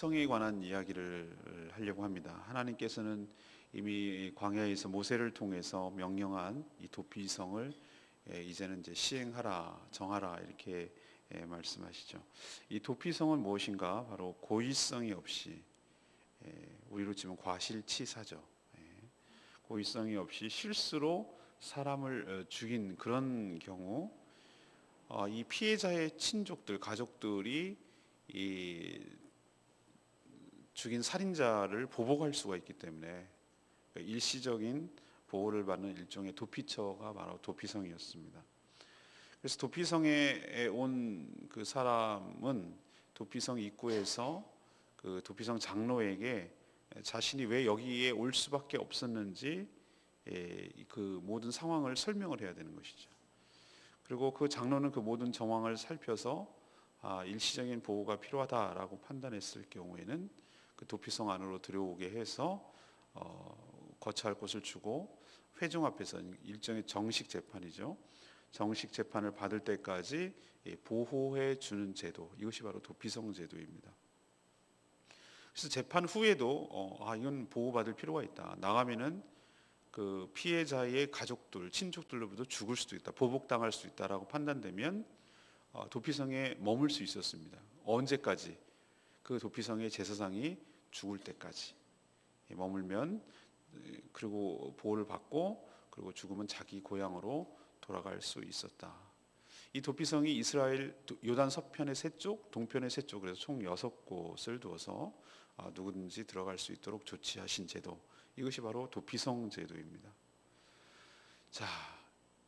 도피성에 관한 이야기를 하려고 합니다. 하나님께서는 이미 광야에서 모세를 통해서 명령한 이 도피성을 이제는 이제 시행하라, 정하라 이렇게 말씀하시죠. 이 도피성은 무엇인가? 바로 고의성이 없이, 우리로 치면 과실치사죠. 고의성이 없이 실수로 사람을 죽인 그런 경우, 이 피해자의 친족들, 가족들이 이 죽인 살인자를 보복할 수가 있기 때문에 일시적인 보호를 받는 일종의 도피처가 바로 도피성이었습니다. 그래서 도피성에 온 그 사람은 도피성 입구에서 그 도피성 장로에게 자신이 왜 여기에 올 수밖에 없었는지 그 모든 상황을 설명을 해야 되는 것이죠. 그리고 그 장로는 그 모든 정황을 살펴서 일시적인 보호가 필요하다라고 판단했을 경우에는 그 도피성 안으로 들어오게 해서 거처할 곳을 주고 회중 앞에서 일종의 정식 재판이죠. 정식 재판을 받을 때까지 보호해 주는 제도, 이것이 바로 도피성 제도입니다. 그래서 재판 후에도 이건 보호받을 필요가 있다. 나가면은 그 피해자의 가족들, 친족들로부터 죽을 수도 있다, 보복당할 수 있다라고 판단되면 도피성에 머물 수 있었습니다. 언제까지? 그 도피성의 제사장이 죽을 때까지 머물면, 그리고 보호를 받고 그리고 죽으면 자기 고향으로 돌아갈 수 있었다. 이 도피성이 이스라엘 요단 서편의 세 쪽, 동편의 세 쪽, 그래서 총 6곳을 두어서 누구든지 들어갈 수 있도록 조치하신 제도, 이것이 바로 도피성 제도입니다. 자,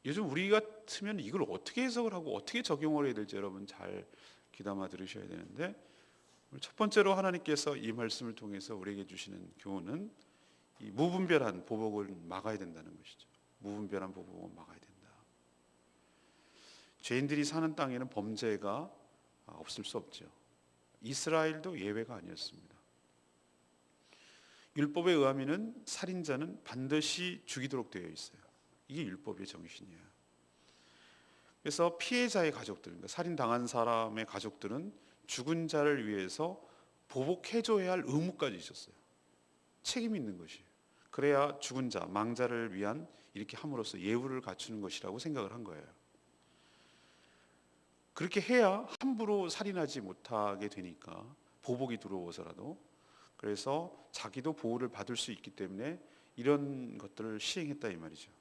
요즘 우리 같으면 이걸 어떻게 해석을 하고 어떻게 적용을 해야 될지 여러분 잘 귀담아 들으셔야 되는데, 첫 번째로 하나님께서 이 말씀을 통해서 우리에게 주시는 교훈은 이 무분별한 보복을 막아야 된다는 것이죠. 무분별한 보복을 막아야 된다. 죄인들이 사는 땅에는 범죄가 없을 수 없죠. 이스라엘도 예외가 아니었습니다. 율법에 의하면은 살인자는 반드시 죽이도록 되어 있어요. 이게 율법의 정신이에요. 그래서 피해자의 가족들, 그러니까 살인당한 사람의 가족들은 죽은 자를 위해서 보복해줘야 할 의무까지 있었어요. 책임이 있는 것이에요. 그래야 죽은 자, 망자를 위한 이렇게 함으로써 예우를 갖추는 것이라고 생각을 한 거예요. 그렇게 해야 함부로 살인하지 못하게 되니까, 보복이 들어오서라도. 그래서 자기도 보호를 받을 수 있기 때문에 이런 것들을 시행했다 이 말이죠.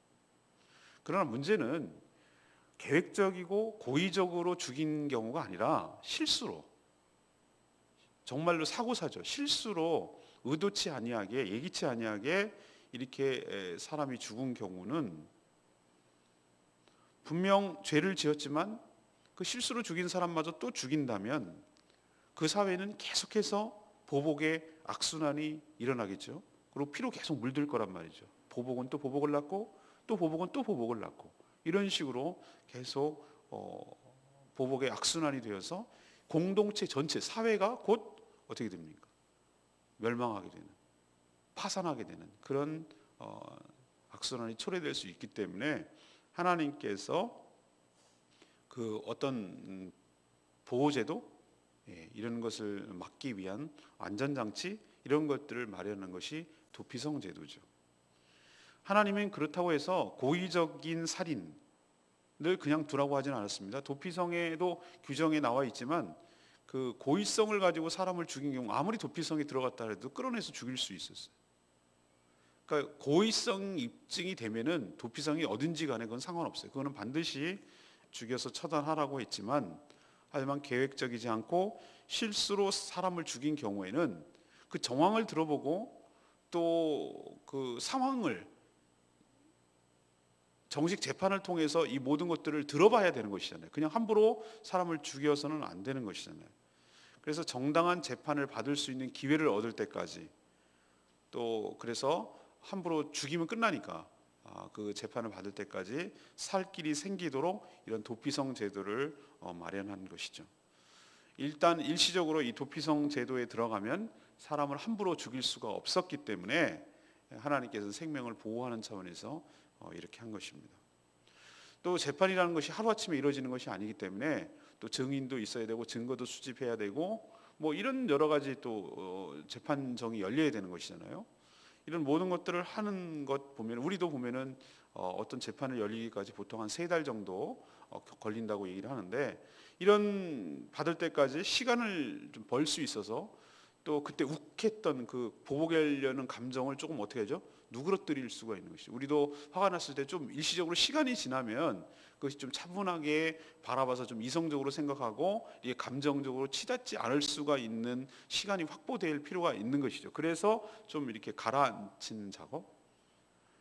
그러나 문제는 계획적이고 고의적으로 죽인 경우가 아니라 실수로, 정말로 사고사죠. 실수로 의도치 아니하게, 예기치 아니하게 이렇게 사람이 죽은 경우는 분명 죄를 지었지만 그 실수로 죽인 사람마저 또 죽인다면 그 사회는 계속해서 보복의 악순환이 일어나겠죠. 그리고 피로 계속 물들 거란 말이죠. 보복은 또 보복을 낳고 또 보복은 또 보복을 낳고, 이런 식으로 계속 보복의 악순환이 되어서 공동체 전체, 사회가 곧 어떻게 됩니까? 멸망하게 되는, 파산하게 되는 그런 악순환이 초래될 수 있기 때문에 하나님께서 그 어떤 보호제도, 이런 것을 막기 위한 안전장치, 이런 것들을 마련한 것이 도피성 제도죠. 하나님은 그렇다고 해서 고의적인 살인을 그냥 두라고 하지는 않았습니다. 도피성에도 규정에 나와 있지만 그 고의성을 가지고 사람을 죽인 경우, 아무리 도피성에 들어갔다 해도 끌어내서 죽일 수 있었어요. 그러니까 고의성 입증이 되면은 도피성이 어딘지 간에 그건 상관없어요. 그거는 반드시 죽여서 처단하라고 했지만, 하지만 계획적이지 않고 실수로 사람을 죽인 경우에는 그 정황을 들어보고 또 그 상황을 정식 재판을 통해서 이 모든 것들을 들어봐야 되는 것이잖아요. 그냥 함부로 사람을 죽여서는 안 되는 것이잖아요. 그래서 정당한 재판을 받을 수 있는 기회를 얻을 때까지, 또 그래서 함부로 죽이면 끝나니까 그 재판을 받을 때까지 살 길이 생기도록 이런 도피성 제도를 마련한 것이죠. 일단 일시적으로 이 도피성 제도에 들어가면 사람을 함부로 죽일 수가 없었기 때문에 하나님께서는 생명을 보호하는 차원에서 이렇게 한 것입니다. 또 재판이라는 것이 하루아침에 이루어지는 것이 아니기 때문에 또 증인도 있어야 되고 증거도 수집해야 되고 뭐 이런 여러 가지 또 재판정이 열려야 되는 것이잖아요. 이런 모든 것들을 하는 것 보면 우리도 보면은 어떤 재판을 열리기까지 보통 한 3달 정도 걸린다고 얘기를 하는데 이런 받을 때까지 시간을 좀 벌 수 있어서 또 그때 욱했던 그 보복하려는 감정을 조금 어떻게 하죠? 누그러뜨릴 수가 있는 것이죠. 우리도 화가 났을 때 좀 일시적으로 시간이 지나면 그것이 좀 차분하게 바라봐서 좀 이성적으로 생각하고 이게 감정적으로 치닫지 않을 수가 있는 시간이 확보될 필요가 있는 것이죠. 그래서 좀 이렇게 가라앉히는 작업,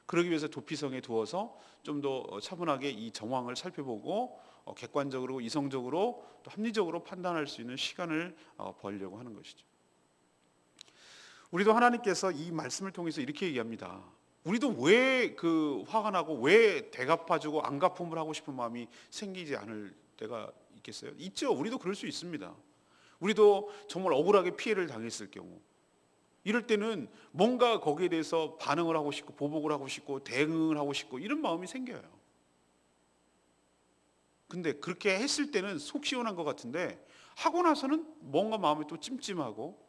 그러기 위해서 도피성에 두어서 좀 더 차분하게 이 정황을 살펴보고 객관적으로 이성적으로 또 합리적으로 판단할 수 있는 시간을 벌려고 하는 것이죠. 우리도 하나님께서 이 말씀을 통해서 이렇게 얘기합니다. 우리도 왜 그 화가 나고 왜 대갚아주고 안갚음을 하고 싶은 마음이 생기지 않을 때가 있겠어요? 있죠. 우리도 그럴 수 있습니다. 우리도 정말 억울하게 피해를 당했을 경우 이럴 때는 뭔가 거기에 대해서 반응을 하고 싶고 보복을 하고 싶고 대응을 하고 싶고 이런 마음이 생겨요. 근데 그렇게 했을 때는 속 시원한 것 같은데 하고 나서는 뭔가 마음이 또 찜찜하고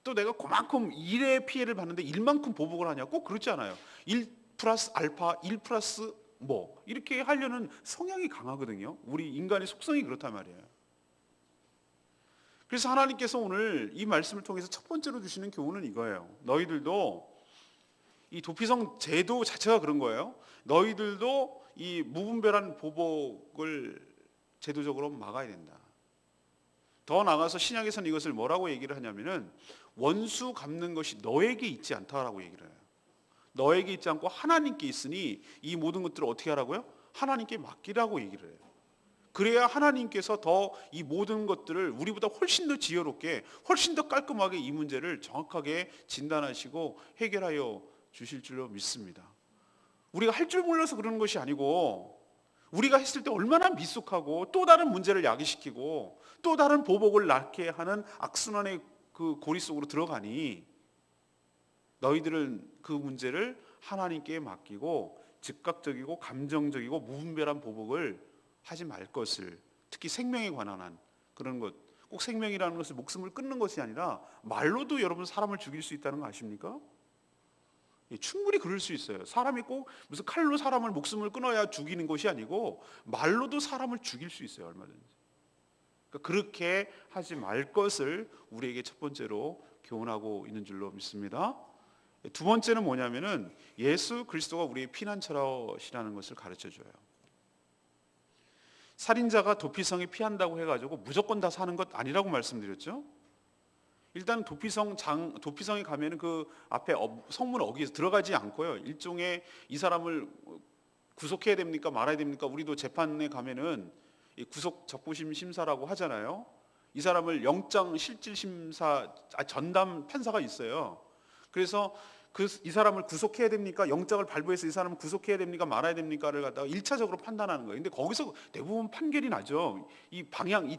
또 내가 그만큼 일에 피해를 받는데 일만큼 보복을 하냐? 꼭 그렇지 않아요. 1 플러스 알파, 1 플러스 뭐 이렇게 하려는 성향이 강하거든요. 우리 인간의 속성이 그렇단 말이에요. 그래서 하나님께서 오늘 이 말씀을 통해서 첫 번째로 주시는 교훈은 이거예요. 너희들도 이 도피성 제도 자체가 그런 거예요. 너희들도 이 무분별한 보복을 제도적으로 막아야 된다. 더 나아가서 신약에서는 이것을 뭐라고 얘기를 하냐면은 원수 갚는 것이 너에게 있지 않다라고 얘기를 해요. 너에게 있지 않고 하나님께 있으니 이 모든 것들을 어떻게 하라고요? 하나님께 맡기라고 얘기를 해요. 그래야 하나님께서 더 이 모든 것들을 우리보다 훨씬 더 지혜롭게 훨씬 더 깔끔하게 이 문제를 정확하게 진단하시고 해결하여 주실 줄로 믿습니다. 우리가 할 줄 몰라서 그러는 것이 아니고 우리가 했을 때 얼마나 미숙하고 또 다른 문제를 야기시키고 또 다른 보복을 낳게 하는 악순환의 그 고리 속으로 들어가니 너희들은 그 문제를 하나님께 맡기고 즉각적이고 감정적이고 무분별한 보복을 하지 말 것을, 특히 생명에 관한 한 그런 것, 꼭 생명이라는 것을 목숨을 끊는 것이 아니라 말로도 여러분 사람을 죽일 수 있다는 거 아십니까? 충분히 그럴 수 있어요. 사람이 꼭 무슨 칼로 사람을 목숨을 끊어야 죽이는 것이 아니고 말로도 사람을 죽일 수 있어요. 얼마든지. 그러니까 그렇게 하지 말 것을 우리에게 첫 번째로 교훈하고 있는 줄로 믿습니다. 두 번째는 뭐냐면은 예수 그리스도가 우리의 피난처라시라는 것을 가르쳐 줘요. 살인자가 도피성에 피한다고 해가지고 무조건 다 사는 것 아니라고 말씀드렸죠. 일단 도피성에 가면은 그 앞에 성문 어귀에서 들어가지 않고요. 일종의 이 사람을 구속해야 됩니까 말아야 됩니까? 우리도 재판에 가면은 구속 적부심 심사라고 하잖아요. 이 사람을 영장 실질 심사 전담 판사가 있어요. 그래서 이 사람을 구속해야 됩니까? 영장을 발부해서 이 사람을 구속해야 됩니까? 말아야 됩니까를 갖다가 1차적으로 판단하는 거예요. 근데 거기서 대부분 판결이 나죠. 이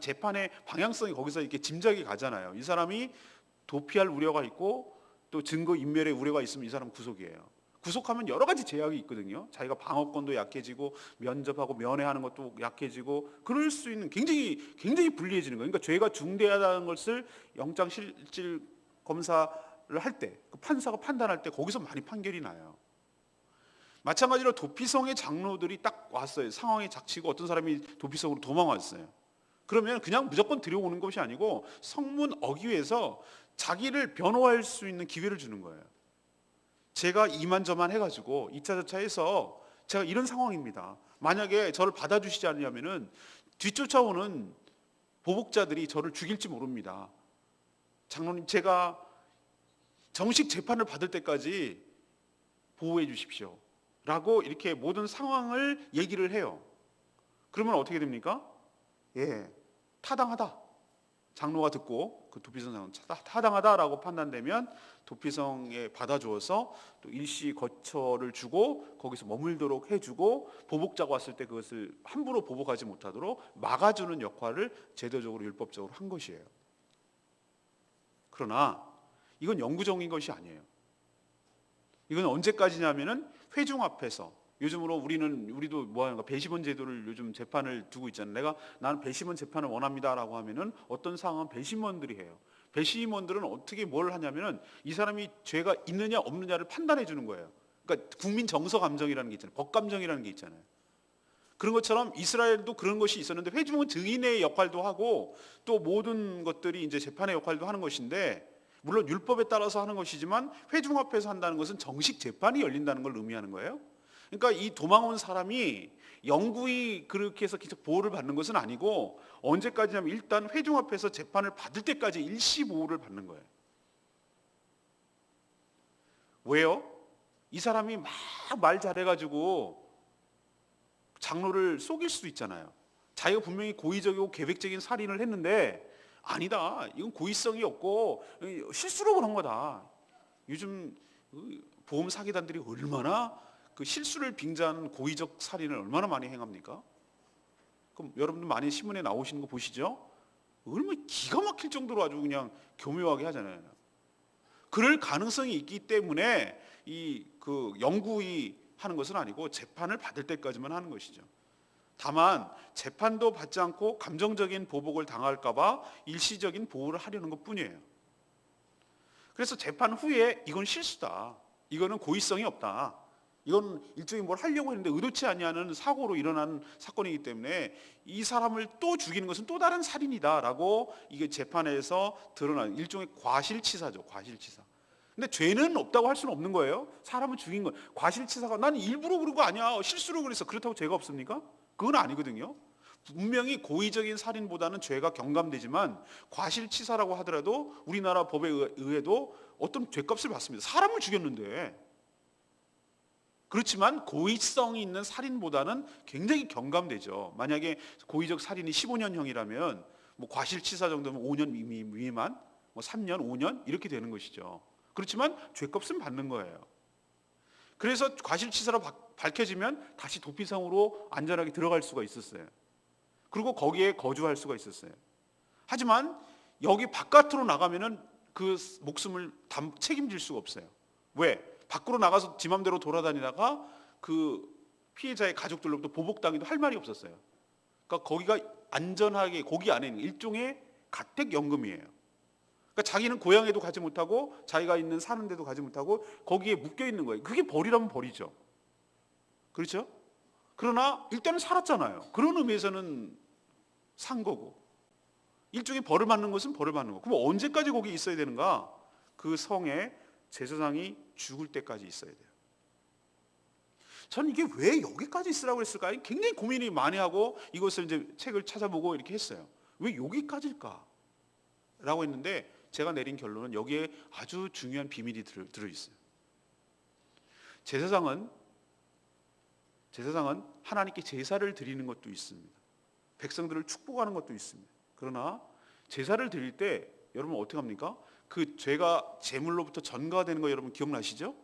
재판의 방향성이 거기서 이렇게 짐작이 가잖아요. 이 사람이 도피할 우려가 있고 또 증거 인멸의 우려가 있으면 이 사람은 구속이에요. 구속하면 여러 가지 제약이 있거든요. 자기가 방어권도 약해지고 면접하고 면회하는 것도 약해지고 그럴 수 있는 굉장히 불리해지는 거예요. 그러니까 죄가 중대하다는 것을 영장 실질 검사를 할 때, 그 판사가 판단할 때 거기서 많이 판결이 나요. 마찬가지로 도피성의 장로들이 딱 왔어요. 상황에 닥치고 어떤 사람이 도피성으로 도망왔어요. 그러면 그냥 무조건 들여오는 것이 아니고 성문 어귀에서 자기를 변호할 수 있는 기회를 주는 거예요. 제가 이만저만 해가지고 2차 저차 해서 제가 이런 상황입니다. 만약에 저를 받아주시지 않으면은 뒤쫓아오는 보복자들이 저를 죽일지 모릅니다. 장로님, 제가 정식 재판을 받을 때까지 보호해 주십시오 라고 이렇게 모든 상황을 얘기를 해요. 그러면 어떻게 됩니까? 타당하다. 장로가 듣고 그 도피성 장로 타당하다라고 판단되면 도피성에 받아주어서 또 일시 거처를 주고 거기서 머물도록 해주고 보복자가 왔을 때 그것을 함부로 보복하지 못하도록 막아주는 역할을 제도적으로 율법적으로 한 것이에요. 그러나 이건 영구적인 것이 아니에요. 이건 언제까지냐면은 회중 앞에서 요즘으로 우리도 뭐 하는가 배심원 제도를 요즘 재판을 두고 있잖아요. 나는 배심원 재판을 원합니다라고 하면은 어떤 상황은 배심원들이 해요. 배심원들은 어떻게 뭘 하냐면은 이 사람이 죄가 있느냐 없느냐를 판단해 주는 거예요. 그러니까 국민 정서 감정이라는 게 있잖아요. 법 감정이라는 게 있잖아요. 그런 것처럼 이스라엘도 그런 것이 있었는데 회중은 증인의 역할도 하고 또 모든 것들이 이제 재판의 역할도 하는 것인데, 물론 율법에 따라서 하는 것이지만 회중 앞에서 한다는 것은 정식 재판이 열린다는 걸 의미하는 거예요. 그러니까 이 도망 온 사람이 영구히 그렇게 해서 계속 보호를 받는 것은 아니고, 언제까지냐면 일단 회중 앞에서 재판을 받을 때까지 일시 보호를 받는 거예요. 왜요? 이 사람이 막 말 잘해가지고 장로를 속일 수도 있잖아요. 자기가 분명히 고의적이고 계획적인 살인을 했는데 아니다, 이건 고의성이 없고 실수로 그런 거다. 요즘 보험 사기단들이 얼마나 그 실수를 빙자하는 고의적 살인을 얼마나 많이 행합니까? 그럼 여러분들 많이 신문에 나오시는 거 보시죠? 얼마나 기가 막힐 정도로 아주 그냥 교묘하게 하잖아요. 그럴 가능성이 있기 때문에 영구히 하는 것은 아니고 재판을 받을 때까지만 하는 것이죠. 다만 재판도 받지 않고 감정적인 보복을 당할까 봐 일시적인 보호를 하려는 것뿐이에요. 그래서 재판 후에 이건 실수다, 이거는 고의성이 없다, 이건 일종의 뭘 하려고 했는데 의도치 아니하는 사고로 일어나는 사건이기 때문에 이 사람을 또 죽이는 것은 또 다른 살인이다라고 이게 재판에서 드러나는 일종의 과실치사죠. 과실치사. 근데 죄는 없다고 할 수는 없는 거예요. 사람을 죽인 거. 과실치사가 난 일부러 그런 거 아니야, 실수로 그랬어, 그렇다고 죄가 없습니까? 그건 아니거든요. 분명히 고의적인 살인보다는 죄가 경감되지만 과실치사라고 하더라도 우리나라 법에 의해도 어떤 죄값을 받습니다. 사람을 죽였는데. 그렇지만 고의성이 있는 살인보다는 굉장히 경감되죠. 만약에 고의적 살인이 15년형이라면 뭐 과실치사 정도면 5년 미만, 뭐 3년, 5년 이렇게 되는 것이죠. 그렇지만 죄값은 받는 거예요. 그래서 과실치사로 밝혀지면 다시 도피성으로 안전하게 들어갈 수가 있었어요. 그리고 거기에 거주할 수가 있었어요. 하지만 여기 바깥으로 나가면은 그 목숨을 책임질 수가 없어요. 왜? 밖으로 나가서 지 맘대로 돌아다니다가 그 피해자의 가족들로부터 보복당해도 할 말이 없었어요. 그러니까 거기가 안전하게 거기 안에 있는 일종의 가택연금이에요. 그러니까 자기는 고향에도 가지 못하고 자기가 있는 사는 데도 가지 못하고 거기에 묶여 있는 거예요. 그게 벌이라면 벌이죠. 그렇죠? 그러나 일단은 살았잖아요. 그런 의미에서는 산 거고, 일종의 벌을 받는 것은 벌을 받는 거고. 그럼 언제까지 거기 있어야 되는가? 그 성에 제사장이 죽을 때까지 있어야 돼요. 저는 이게 왜 여기까지 있으라고 했을까? 굉장히 고민이 많이 하고 이것을 이제 책을 찾아보고 이렇게 했어요. 왜 여기까지일까? 라고 했는데 제가 내린 결론은 여기에 아주 중요한 비밀이 들어있어요. 제사장은 하나님께 제사를 드리는 것도 있습니다. 백성들을 축복하는 것도 있습니다. 그러나 제사를 드릴 때 여러분 어떻게 합니까? 그 죄가 제물로부터 전가되는 거 여러분 기억나시죠?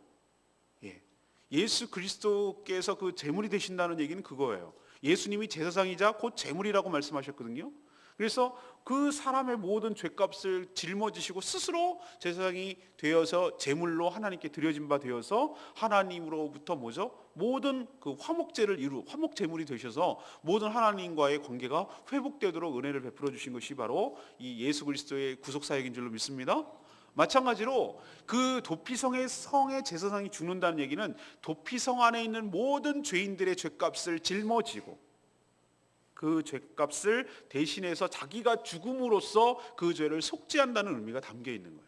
예. 예수 그리스도께서 그 제물이 되신다는 얘기는 그거예요. 예수님이 제사장이자 곧 제물이라고 말씀하셨거든요. 그래서 그 사람의 모든 죄값을 짊어지시고 스스로 제사장이 되어서 제물로 하나님께 드려진 바 되어서 하나님으로부터 모든 그 화목제를 화목 제물이 되셔서 모든 하나님과의 관계가 회복되도록 은혜를 베풀어 주신 것이 바로 이 예수 그리스도의 구속 사역인 줄로 믿습니다. 마찬가지로 그 도피성의 성의 제사장이 죽는다는 얘기는 도피성 안에 있는 모든 죄인들의 죄값을 짊어지고 그 죄값을 대신해서 자기가 죽음으로써 그 죄를 속죄한다는 의미가 담겨 있는 거예요.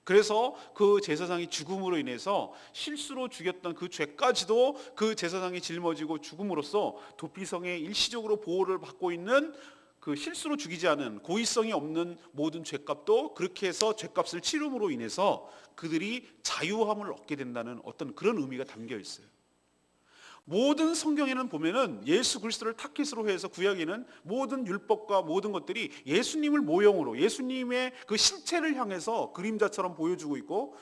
그래서 그 제사장이 죽음으로 인해서 실수로 죽였던 그 죄까지도 그 제사장이 짊어지고 죽음으로써 도피성에 일시적으로 보호를 받고 있는 그 실수로 죽이지 않은 고의성이 없는 모든 죄값도 그렇게 해서 죄값을 치름으로 인해서 그들이 자유함을 얻게 된다는 어떤 그런 의미가 담겨 있어요. 모든 성경에는 보면은 예수 그리스도를 타깃으로 해서 구약에는 모든 율법과 모든 것들이 예수님을 모형으로 예수님의 그 실체를 향해서 그림자처럼 보여주고 있고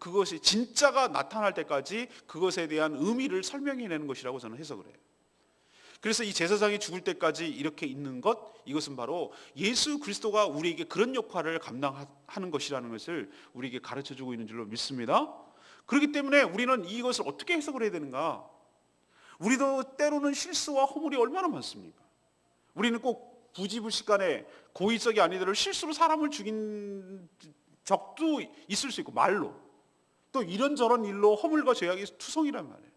그것이 진짜가 나타날 때까지 그것에 대한 의미를 설명해내는 것이라고 저는 해석을 해요. 그래서 이 제사장이 죽을 때까지 이렇게 있는 것, 이것은 바로 예수 그리스도가 우리에게 그런 역할을 감당하는 것이라는 것을 우리에게 가르쳐주고 있는 줄로 믿습니다. 그렇기 때문에 우리는 이것을 어떻게 해석을 해야 되는가? 우리도 때로는 실수와 허물이 얼마나 많습니까? 우리는 꼭 부지불식간에 고의적이 아니더라도 실수로 사람을 죽인 적도 있을 수 있고, 말로 또 이런저런 일로 허물과 죄악이 투성이란 말이에요.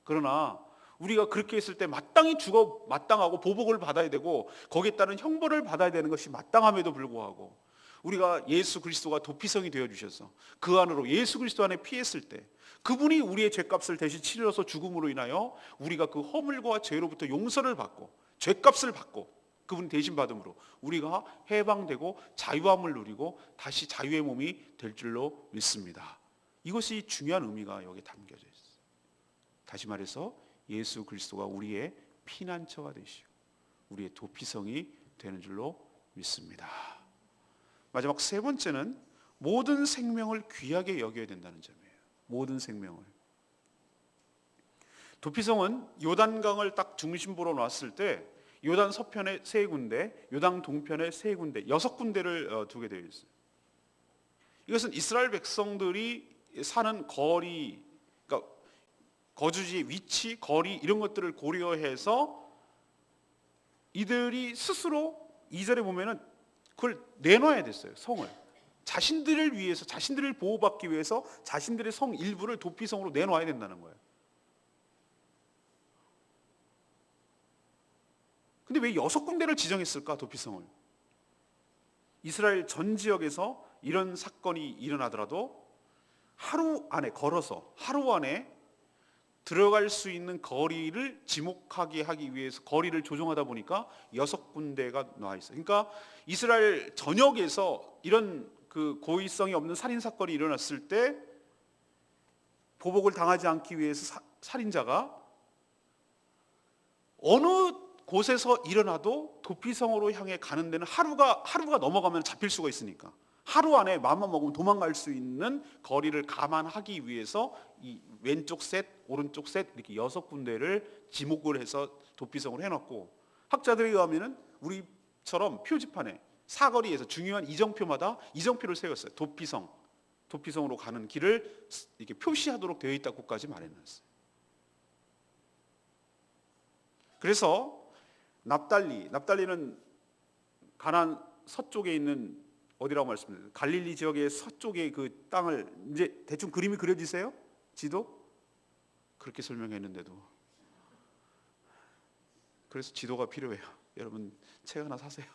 그러나 우리가 그렇게 했을 때 마땅히 죽어 마땅하고 보복을 받아야 되고 거기에 따른 형벌을 받아야 되는 것이 마땅함에도 불구하고 우리가 예수 그리스도가 도피성이 되어 주셔서 그 안으로 예수 그리스도 안에 피했을 때 그분이 우리의 죄값을 대신 치러서 죽음으로 인하여 우리가 그 허물과 죄로부터 용서를 받고 죄값을 받고 그분이 대신 받음으로 우리가 해방되고 자유함을 누리고 다시 자유의 몸이 될 줄로 믿습니다. 이것이 중요한 의미가 여기에 담겨져 있어요. 다시 말해서 예수 그리스도가 우리의 피난처가 되시고 우리의 도피성이 되는 줄로 믿습니다. 마지막 세 번째는 모든 생명을 귀하게 여겨야 된다는 점이에요. 모든 생명을. 도피성은 요단강을 딱 중심부로 놨을 때 요단 서편에 3군데, 요단 동편에 3군데, 6군데를 두게 되어 있어요. 이것은 이스라엘 백성들이 사는 거리, 그러니까 거주지 위치, 거리 이런 것들을 고려해서 이들이 스스로 2절에 보면은 그걸 내놔야 됐어요. 성을 자신들을 위해서, 자신들을 보호받기 위해서 자신들의 성 일부를 도피성으로 내놔야 된다는 거예요. 근데 왜 6군데를 지정했을까? 도피성을. 이스라엘 전 지역에서 이런 사건이 일어나더라도 하루 안에 걸어서 하루 안에 들어갈 수 있는 거리를 지목하게 하기 위해서 거리를 조정하다 보니까 6군데가 나와 있어요. 그러니까 이스라엘 전역에서 이런 그 고의성이 없는 살인 사건이 일어났을 때 보복을 당하지 않기 위해서 살인자가 어느 곳에서 일어나도 도피성으로 향해 가는 데는 하루가 넘어가면 잡힐 수가 있으니까 하루 안에 마음만 먹으면 도망갈 수 있는 거리를 감안하기 위해서 이 왼쪽 셋, 오른쪽 셋 이렇게 6군데를 지목을 해서 도피성으로 해놨고, 학자들에 의하면은 우리처럼 표지판에 사거리에서 중요한 이정표마다 이정표를 세웠어요. 도피성으로 가는 길을 이렇게 표시하도록 되어 있다고까지 말해놨어요. 그래서 납달리는 가나안 서쪽에 있는 어디라고 말씀드려요? 갈릴리 지역의 서쪽의 그 땅을 이제 대충 그림이 그려지세요? 지도? 그렇게 설명했는데도 그래서 지도가 필요해요. 여러분 책 하나 사세요.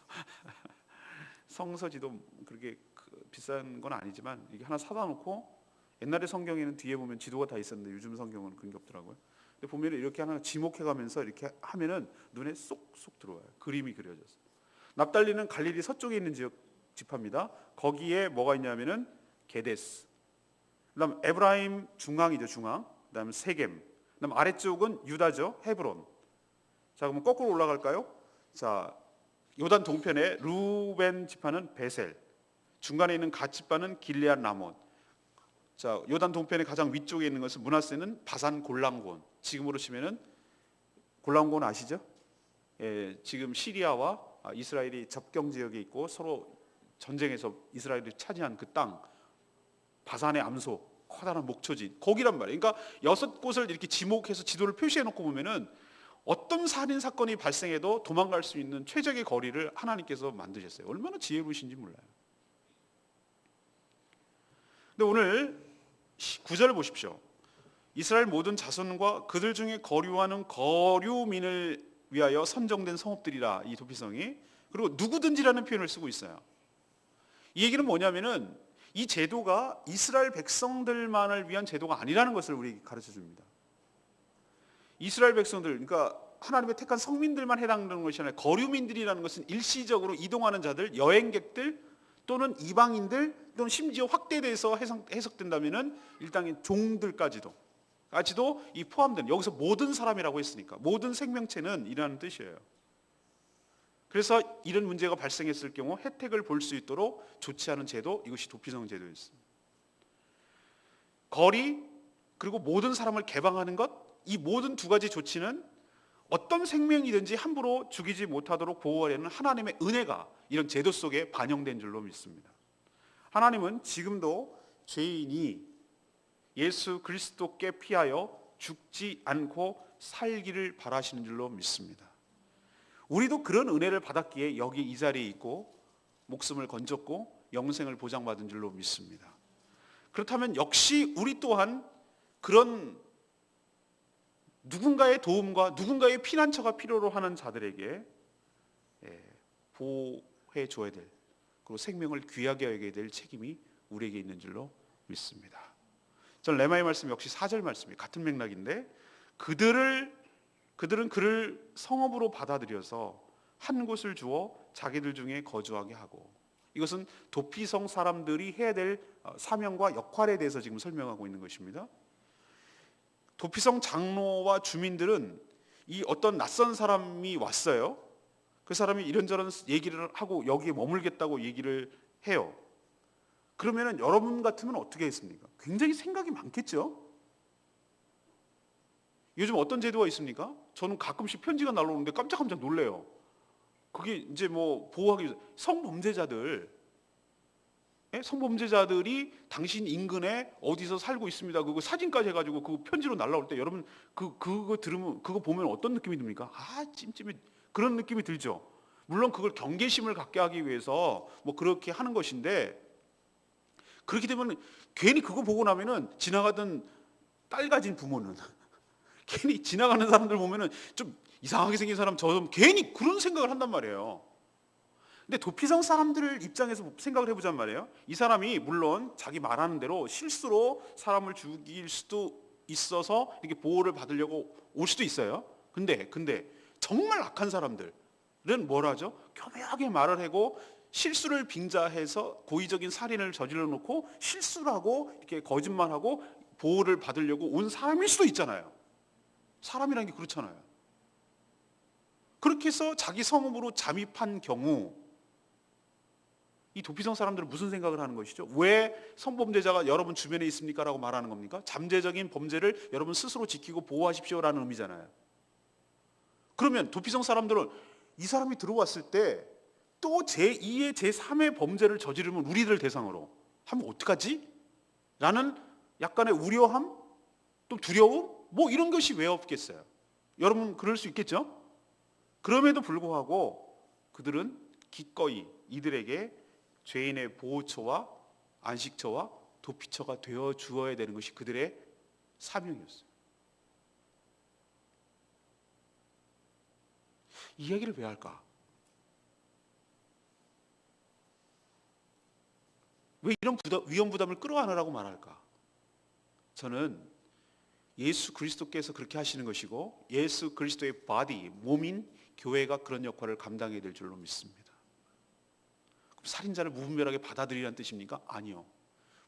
성서 지도 그렇게 비싼 건 아니지만 이게 하나 사다 놓고 옛날에 성경에는 뒤에 보면 지도가 다 있었는데 요즘 성경은 그런 게 없더라고요. 근데 보면 이렇게 하나 지목해가면서 이렇게 하면은 눈에 쏙쏙 들어와요. 그림이 그려져서. 납달리는 갈릴리 서쪽에 있는 지역 지파입니다. 거기에 뭐가 있냐면은 게데스, 그다음 에브라임 중앙이죠, 중앙. 그다음 세겜. 그다음 아래쪽은 유다죠, 헤브론. 자, 그러면 거꾸로 올라갈까요? 자, 요단 동편에 루벤 지파는 베셀, 중간에 있는 갓 지파는 길레앗 라몬. 자, 요단 동편의 가장 위쪽에 있는 것은 므낫세는 바산 골란곤. 지금으로 치면은 골란곤 아시죠? 예, 지금 시리아와 이스라엘이 접경 지역에 있고 서로 전쟁에서 이스라엘이 차지한 그 땅, 바산의 암소, 커다란 목초지, 거기란 말이에요. 그러니까 6곳을 이렇게 지목해서 지도를 표시해 놓고 보면은 어떤 살인 사건이 발생해도 도망갈 수 있는 최적의 거리를 하나님께서 만드셨어요. 얼마나 지혜로우신지 몰라요. 근데 오늘 9절을 보십시오. 이스라엘 모든 자손과 그들 중에 거류하는 거류민을 위하여 선정된 성읍들이라, 이 도피성이. 그리고 누구든지라는 표현을 쓰고 있어요. 이 얘기는 뭐냐면은 이 제도가 이스라엘 백성들만을 위한 제도가 아니라는 것을 우리에게 가르쳐 줍니다. 이스라엘 백성들, 그러니까 하나님의 택한 성민들만 해당되는 것이 아니라 거류민들이라는 것은 일시적으로 이동하는 자들, 여행객들 또는 이방인들 또는 심지어 확대돼서 해석된다면은 일당의 종들까지도 이 포함된, 여기서 모든 사람이라고 했으니까 모든 생명체는 이라는 뜻이에요. 그래서 이런 문제가 발생했을 경우 혜택을 볼 수 있도록 조치하는 제도, 이것이 도피성 제도였습니다. 거리 그리고 모든 사람을 개방하는 것, 이 모든 두 가지 조치는 어떤 생명이든지 함부로 죽이지 못하도록 보호하려는 하나님의 은혜가 이런 제도 속에 반영된 줄로 믿습니다. 하나님은 지금도 죄인이 예수 그리스도께 피하여 죽지 않고 살기를 바라시는 줄로 믿습니다. 우리도 그런 은혜를 받았기에 여기 이 자리에 있고 목숨을 건졌고 영생을 보장받은 줄로 믿습니다. 그렇다면 역시 우리 또한 그런 누군가의 도움과 누군가의 피난처가 필요로 하는 자들에게 보호해 줘야 될, 그리고 생명을 귀하게 여겨야 될 책임이 우리에게 있는 줄로 믿습니다. 저는 레마의 말씀 역시 4절 말씀이 같은 맥락인데, 그들은 그를 성읍으로 받아들여서 한 곳을 주어 자기들 중에 거주하게 하고, 이것은 도피성 사람들이 해야 될 사명과 역할에 대해서 지금 설명하고 있는 것입니다. 도피성 장로와 주민들은 이 어떤 낯선 사람이 왔어요. 그 사람이 이런저런 얘기를 하고 여기에 머물겠다고 얘기를 해요. 그러면 여러분 같으면 어떻게 했습니까? 굉장히 생각이 많겠죠. 요즘 어떤 제도가 있습니까? 저는 가끔씩 편지가 날라오는데 깜짝깜짝 놀래요. 그게 이제 뭐 보호하기 위해서 성범죄자들이 당신 인근에 어디서 살고 있습니다. 그거 사진까지 해가지고 그 편지로 날라올 때 여러분 그거 들으면, 그거 보면 어떤 느낌이 듭니까? 아, 찜찜해. 그런 느낌이 들죠. 물론 그걸 경계심을 갖게 하기 위해서 뭐 그렇게 하는 것인데, 그렇게 되면 괜히 그거 보고 나면은 지나가던 딸 가진 부모는 괜히 지나가는 사람들 보면은 좀 이상하게 생긴 사람 저좀 괜히 그런 생각을 한단 말이에요. 근데 도피성 사람들 입장에서 생각을 해보자는 말이에요. 이 사람이 물론 자기 말하는 대로 실수로 사람을 죽일 수도 있어서 이렇게 보호를 받으려고 올 수도 있어요. 근데 정말 악한 사람들은 뭘 하죠? 교묘하게 말을 하고 실수를 빙자해서 고의적인 살인을 저질러 놓고 실수라고 이렇게 거짓말하고 보호를 받으려고 온 사람일 수도 있잖아요. 사람이라는 게 그렇잖아요. 그렇게 해서 자기 성읍으로 잠입한 경우 이 도피성 사람들은 무슨 생각을 하는 것이죠? 왜 성범죄자가 여러분 주변에 있습니까? 라고 말하는 겁니까? 잠재적인 범죄를 여러분 스스로 지키고 보호하십시오라는 의미잖아요. 그러면 도피성 사람들은 이 사람이 들어왔을 때 또 제2의 제3의 범죄를 저지르면 우리들 대상으로 하면 어떡하지? 라는 약간의 우려함, 또 두려움, 뭐 이런 것이 왜 없겠어요? 여러분 그럴 수 있겠죠? 그럼에도 불구하고 그들은 기꺼이 이들에게 죄인의 보호처와 안식처와 도피처가 되어 주어야 되는 것이 그들의 사명이었어요. 이 이야기를 왜 할까? 왜 이런 위험 부담을 끌어안으라고 말할까? 저는 예수 그리스도께서 그렇게 하시는 것이고 예수 그리스도의 바디, 몸인 교회가 그런 역할을 감당해야 될 줄로 믿습니다. 그럼 살인자를 무분별하게 받아들이라는 뜻입니까? 아니요.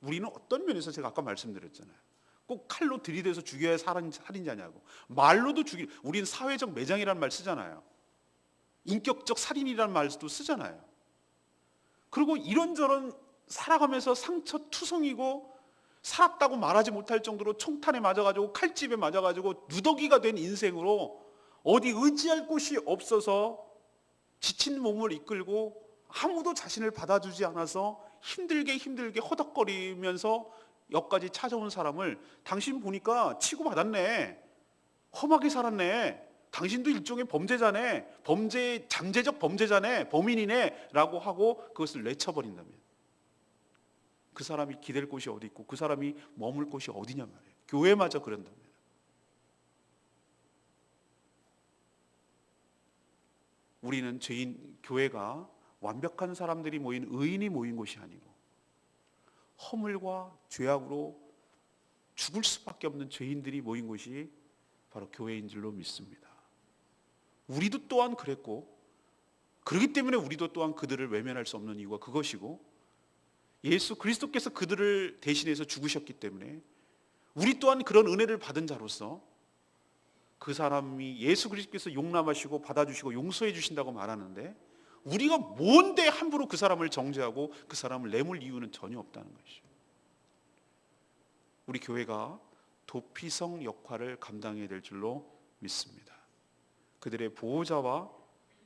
우리는 어떤 면에서 제가 아까 말씀드렸잖아요. 꼭 칼로 들이대서 죽여야 살인자냐고. 말로도 우리는 사회적 매장이라는 말 쓰잖아요. 인격적 살인이라는 말도 쓰잖아요. 그리고 이런저런 살아가면서 상처투성이고 살았다고 말하지 못할 정도로 총탄에 맞아가지고 칼집에 맞아가지고 누더기가 된 인생으로 어디 의지할 곳이 없어서 지친 몸을 이끌고 아무도 자신을 받아주지 않아서 힘들게 허덕거리면서 여기까지 찾아온 사람을 당신 보니까 치고받았네, 험하게 살았네, 당신도 일종의 범죄자네, 잠재적 범죄자네, 범인이네 라고 하고 그것을 내쳐버린다면 그 사람이 기댈 곳이 어디 있고 그 사람이 머물 곳이 어디냐 말이에요. 교회마저 그런다면. 우리는 교회가 완벽한 사람들이 모인 의인이 모인 곳이 아니고 허물과 죄악으로 죽을 수밖에 없는 죄인들이 모인 곳이 바로 교회인 줄로 믿습니다. 우리도 또한 그랬고, 그렇기 때문에 우리도 또한 그들을 외면할 수 없는 이유가 그것이고, 예수 그리스도께서 그들을 대신해서 죽으셨기 때문에 우리 또한 그런 은혜를 받은 자로서 그 사람이 예수 그리스도께서 용납하시고 받아주시고 용서해 주신다고 말하는데, 우리가 뭔데 함부로 그 사람을 정죄하고 그 사람을 내몰 이유는 전혀 없다는 것이죠. 우리 교회가 도피성 역할을 감당해야 될 줄로 믿습니다. 그들의 보호자와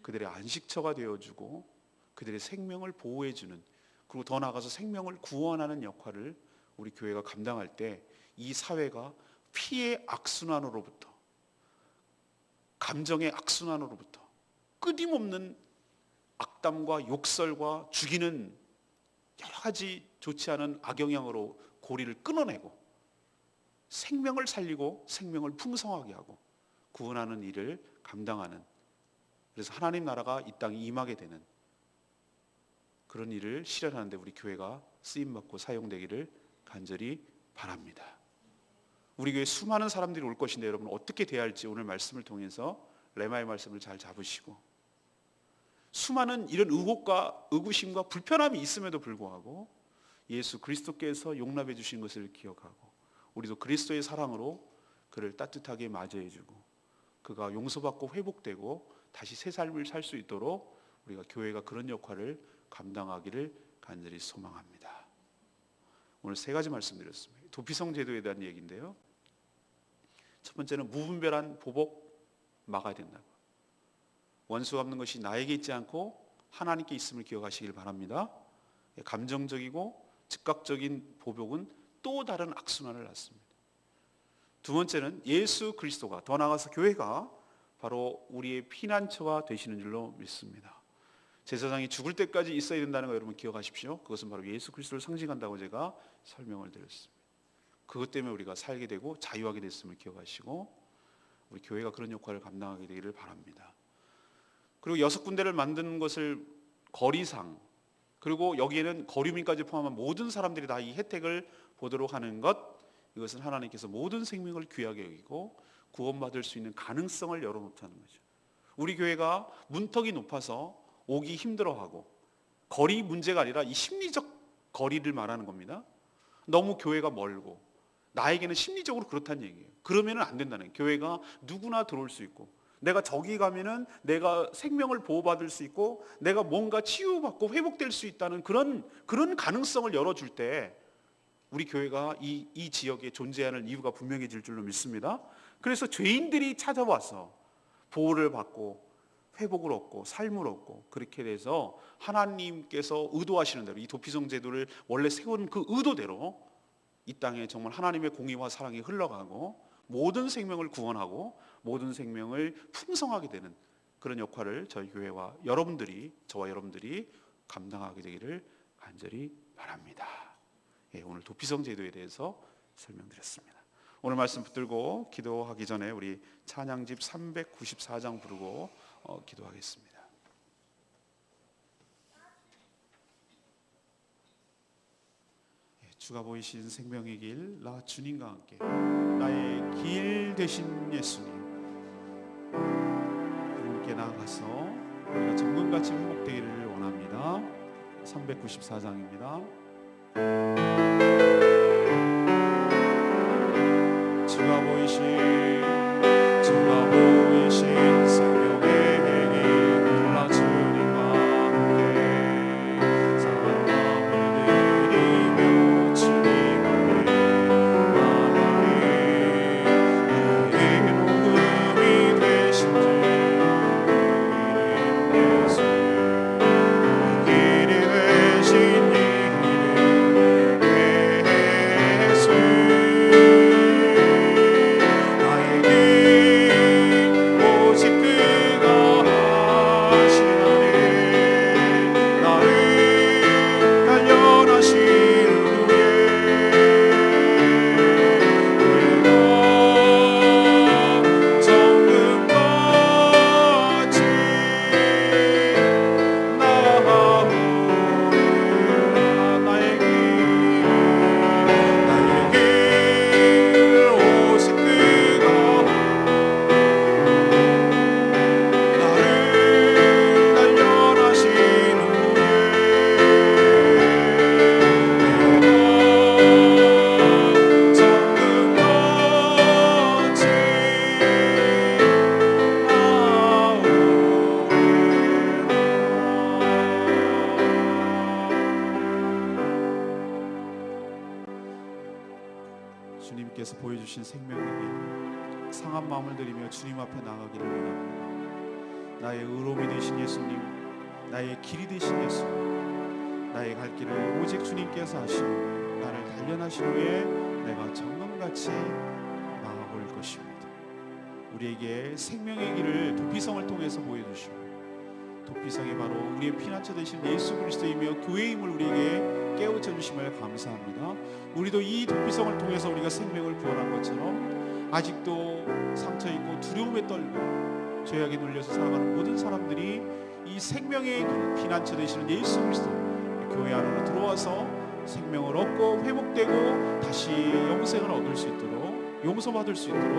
그들의 안식처가 되어주고 그들의 생명을 보호해주는, 그리고 더 나아가서 생명을 구원하는 역할을 우리 교회가 감당할 때 이 사회가 피의 악순환으로부터, 감정의 악순환으로부터 끊임없는 악담과 욕설과 죽이는 여러 가지 좋지 않은 악영향으로 고리를 끊어내고 생명을 살리고 생명을 풍성하게 하고 구원하는 일을 감당하는, 그래서 하나님 나라가 이 땅에 임하게 되는 그런 일을 실현하는 데 우리 교회가 쓰임받고 사용되기를 간절히 바랍니다. 우리 교회에 수많은 사람들이 올 것인데 여러분 어떻게 대해야 할지 오늘 말씀을 통해서 레마의 말씀을 잘 잡으시고, 수많은 이런 의혹과 의구심과 불편함이 있음에도 불구하고 예수 그리스도께서 용납해 주신 것을 기억하고 우리도 그리스도의 사랑으로 그를 따뜻하게 맞이해 주고 그가 용서받고 회복되고 다시 새 삶을 살 수 있도록 우리가 교회가 그런 역할을 감당하기를 간절히 소망합니다. 오늘 세 가지 말씀드렸습니다. 도피성 제도에 대한 얘기인데요. 첫 번째는 무분별한 보복 막아야 된다고. 원수 갚는 것이 나에게 있지 않고 하나님께 있음을 기억하시길 바랍니다. 감정적이고 즉각적인 보복은 또 다른 악순환을 낳습니다. 두 번째는 예수 그리스도가, 더 나아가서 교회가 바로 우리의 피난처가 되시는 줄로 믿습니다. 제사장이 죽을 때까지 있어야 된다는 거 여러분 기억하십시오. 그것은 바로 예수 그리스도를 상징한다고 제가 설명을 드렸습니다. 그것 때문에 우리가 살게 되고 자유하게 됐음을 기억하시고 우리 교회가 그런 역할을 감당하게 되기를 바랍니다. 그리고 6군데를 만드는 것을 거리상, 그리고 여기에는 거류민까지 포함한 모든 사람들이 다 이 혜택을 보도록 하는 것, 이것은 하나님께서 모든 생명을 귀하게 여기고 구원받을 수 있는 가능성을 열어놓다는 거죠. 우리 교회가 문턱이 높아서 오기 힘들어하고 거리 문제가 아니라 이 심리적 거리를 말하는 겁니다. 너무 교회가 멀고 나에게는 심리적으로 그렇다는 얘기예요. 그러면 안 된다는 거예요. 교회가 누구나 들어올 수 있고 내가 저기 가면은 내가 생명을 보호받을 수 있고 내가 뭔가 치유받고 회복될 수 있다는 그런 가능성을 열어줄 때 우리 교회가 이 지역에 존재하는 이유가 분명해질 줄로 믿습니다. 그래서 죄인들이 찾아와서 보호를 받고 회복을 얻고 삶을 얻고 그렇게 돼서 하나님께서 의도하시는 대로 이 도피성 제도를 원래 세운 그 의도대로 이 땅에 정말 하나님의 공의와 사랑이 흘러가고 모든 생명을 구원하고 모든 생명을 풍성하게 되는 그런 역할을 저희 교회와 여러분들이, 저와 여러분들이 감당하게 되기를 간절히 바랍니다. 오늘 도피성 제도에 대해서 설명드렸습니다. 오늘 말씀 붙들고 기도하기 전에 우리 찬양집 394장 부르고 기도하겠습니다. 주가 보이신 생명의 길, 나 주님과 함께 나의 길 되신 예수님, 그분께 나아가서 우리가 정금같이 회복되기를 원합니다. 394장입니다. 주가 보이신 생명의 길, 나 주님과 함께 상한 마음을 드리며 주님 앞에 나아가리. 우리의 녹음이 되신 주 예수, 길이 되신 이름 예수, 나의 길 오직 그가 하시나니 나를 단련하신 후에 우리가 정금같이 나아오리라. 나의 길 오직 그가 나를 단련하신 후에 주님께서 보여주신 생명의 길, 상한 마음을 들이며 주님 앞에 나가기를 원합니다. 나의 의로움이 되신 예수님, 나의 길이 되신 예수님, 나의 갈 길을 오직 주님께서 하시고 나를 단련하신 후에 내가 정금같이 나아올 것입니다. 우리에게 생명의 길을 도피성을 통해서 보여주시고 도피성이 바로 우리의 피난처 되신 예수 그리스도이며 교회임을 우리에게 깨우쳐 주심을 감사합니다. 우리도 이 도피성을 통해서 우리가 생명을 구원한 것처럼 아직도 상처 있고 두려움에 떨고 죄악에 눌려서 살아가는 모든 사람들이 이 생명의 길, 피난처 되시는 예수 그리스도 교회 안으로 들어와서 생명을 얻고 회복되고 다시 영생을 얻을 수 있도록, 용서받을 수 있도록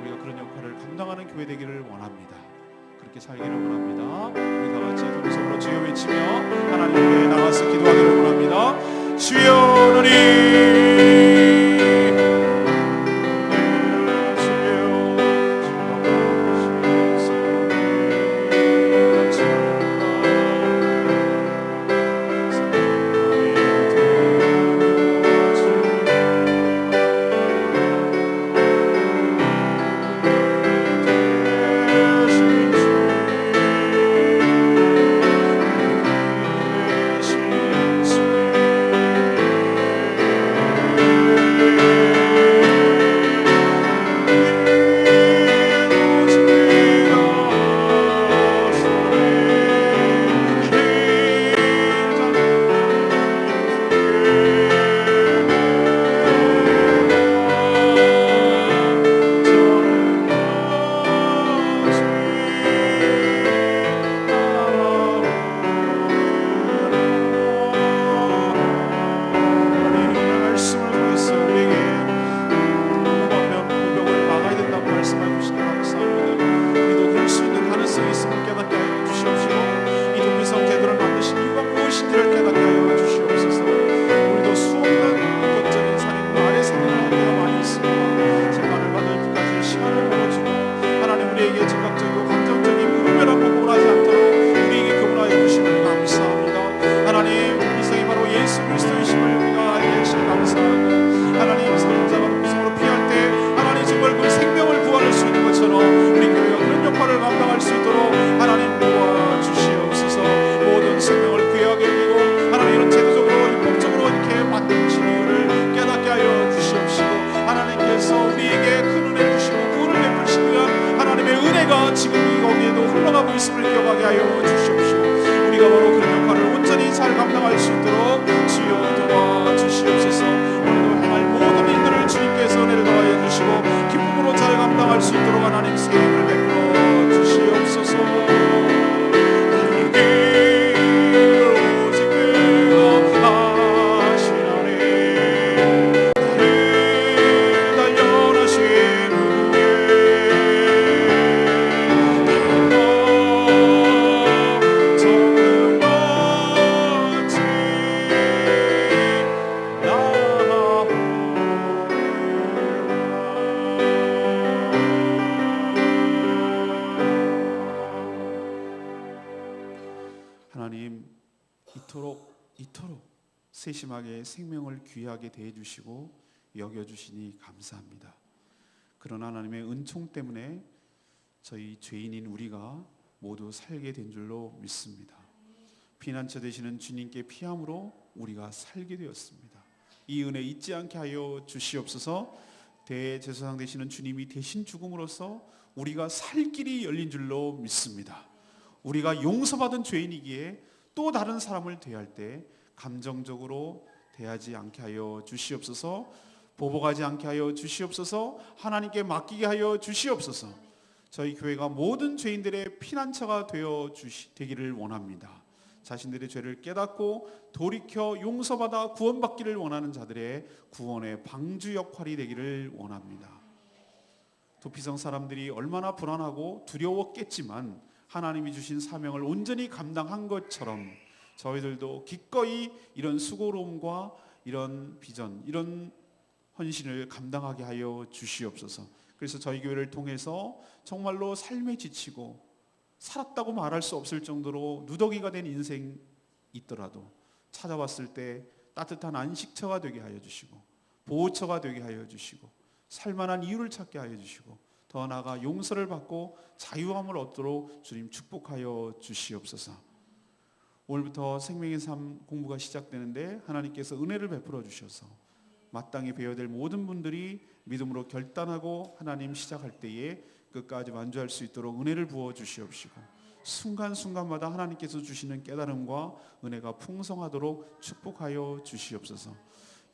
우리가 그런 역할을 감당하는 교회 되기를 원합니다. 그렇게 살기를 원합니다. 우리 다 같이 동성으로 주여 외치며 하나님께 나가서 기도하기를 원합니다. 주여 하나님, 이토록 세심하게 생명을 귀하게 대해주시고 여겨주시니 감사합니다. 그러나 하나님의 은총 때문에 저희 죄인인 우리가 모두 살게 된 줄로 믿습니다. 피난처 되시는 주님께 피함으로 우리가 살게 되었습니다. 이 은혜 잊지 않게 하여 주시옵소서. 대제사장 되시는 주님이 대신 죽음으로써 우리가 살 길이 열린 줄로 믿습니다. 우리가 용서받은 죄인이기에 또 다른 사람을 대할 때 감정적으로 대하지 않게 하여 주시옵소서. 보복하지 않게 하여 주시옵소서. 하나님께 맡기게 하여 주시옵소서. 저희 교회가 모든 죄인들의 피난처가 되기를 원합니다. 자신들의 죄를 깨닫고 돌이켜 용서받아 구원받기를 원하는 자들의 구원의 방주 역할이 되기를 원합니다. 도피성 사람들이 얼마나 불안하고 두려웠겠지만 하나님이 주신 사명을 온전히 감당한 것처럼 저희들도 기꺼이 이런 수고로움과 이런 비전, 이런 헌신을 감당하게 하여 주시옵소서. 그래서 저희 교회를 통해서 정말로 삶에 지치고 살았다고 말할 수 없을 정도로 누더기가 된 인생이 있더라도 찾아왔을 때 따뜻한 안식처가 되게 하여 주시고 보호처가 되게 하여 주시고 살만한 이유를 찾게 하여 주시고 더 나아가 용서를 받고 자유함을 얻도록 주님 축복하여 주시옵소서. 오늘부터 생명의 삶 공부가 시작되는데 하나님께서 은혜를 베풀어 주셔서 마땅히 배워야 될 모든 분들이 믿음으로 결단하고 하나님 시작할 때에 끝까지 완주할 수 있도록 은혜를 부어 주시옵시고 순간순간마다 하나님께서 주시는 깨달음과 은혜가 풍성하도록 축복하여 주시옵소서.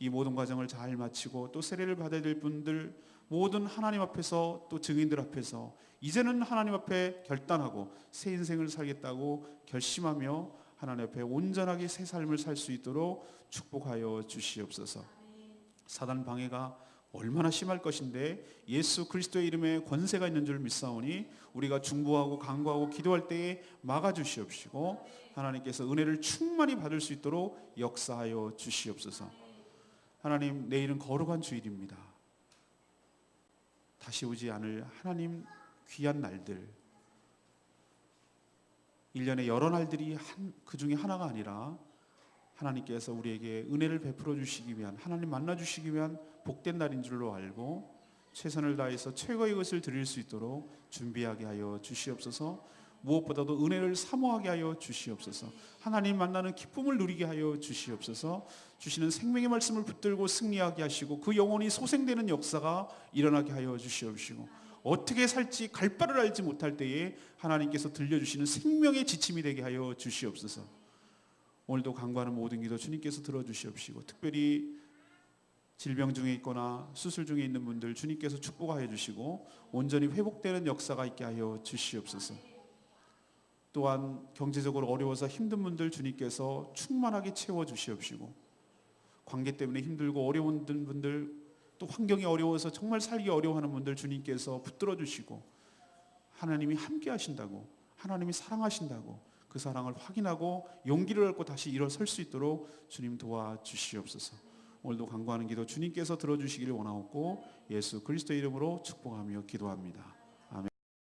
이 모든 과정을 잘 마치고 또 세례를 받아야 될 분들 모든 하나님 앞에서 또 증인들 앞에서 이제는 하나님 앞에 결단하고 새 인생을 살겠다고 결심하며 하나님 앞에 온전하게 새 삶을 살 수 있도록 축복하여 주시옵소서. 사단 방해가 얼마나 심할 것인데 예수 그리스도의 이름에 권세가 있는 줄 믿사오니 우리가 중보하고 간구하고 기도할 때에 막아주시옵시고 하나님께서 은혜를 충만히 받을 수 있도록 역사하여 주시옵소서. 하나님, 내일은 거룩한 주일입니다. 다시 오지 않을 하나님 귀한 날들, 1년에 여러 날들이 그 중에 하나가 아니라 하나님께서 우리에게 은혜를 베풀어 주시기 위한, 하나님 만나 주시기 위한 복된 날인 줄로 알고 최선을 다해서 최고의 것을 드릴 수 있도록 준비하게 하여 주시옵소서. 무엇보다도 은혜를 사모하게 하여 주시옵소서. 하나님 만나는 기쁨을 누리게 하여 주시옵소서. 주시는 생명의 말씀을 붙들고 승리하게 하시고 그 영혼이 소생되는 역사가 일어나게 하여 주시옵시고 어떻게 살지 갈 바를 알지 못할 때에 하나님께서 들려주시는 생명의 지침이 되게 하여 주시옵소서. 오늘도 간구하는 모든 기도 주님께서 들어주시옵시고 특별히 질병 중에 있거나 수술 중에 있는 분들 주님께서 축복하여 주시고 온전히 회복되는 역사가 있게 하여 주시옵소서. 또한 경제적으로 어려워서 힘든 분들 주님께서 충만하게 채워주시옵시고 관계 때문에 힘들고 어려운 분들 또 환경이 어려워서 정말 살기 어려워하는 분들 주님께서 붙들어 주시고 하나님이 함께 하신다고, 하나님이 사랑하신다고 그 사랑을 확인하고 용기를 얻고 다시 일어설 수 있도록 주님 도와주시옵소서. 오늘도 간구하는 기도 주님께서 들어주시기를 원하옵고 예수 그리스도의 이름으로 축복하며 기도합니다.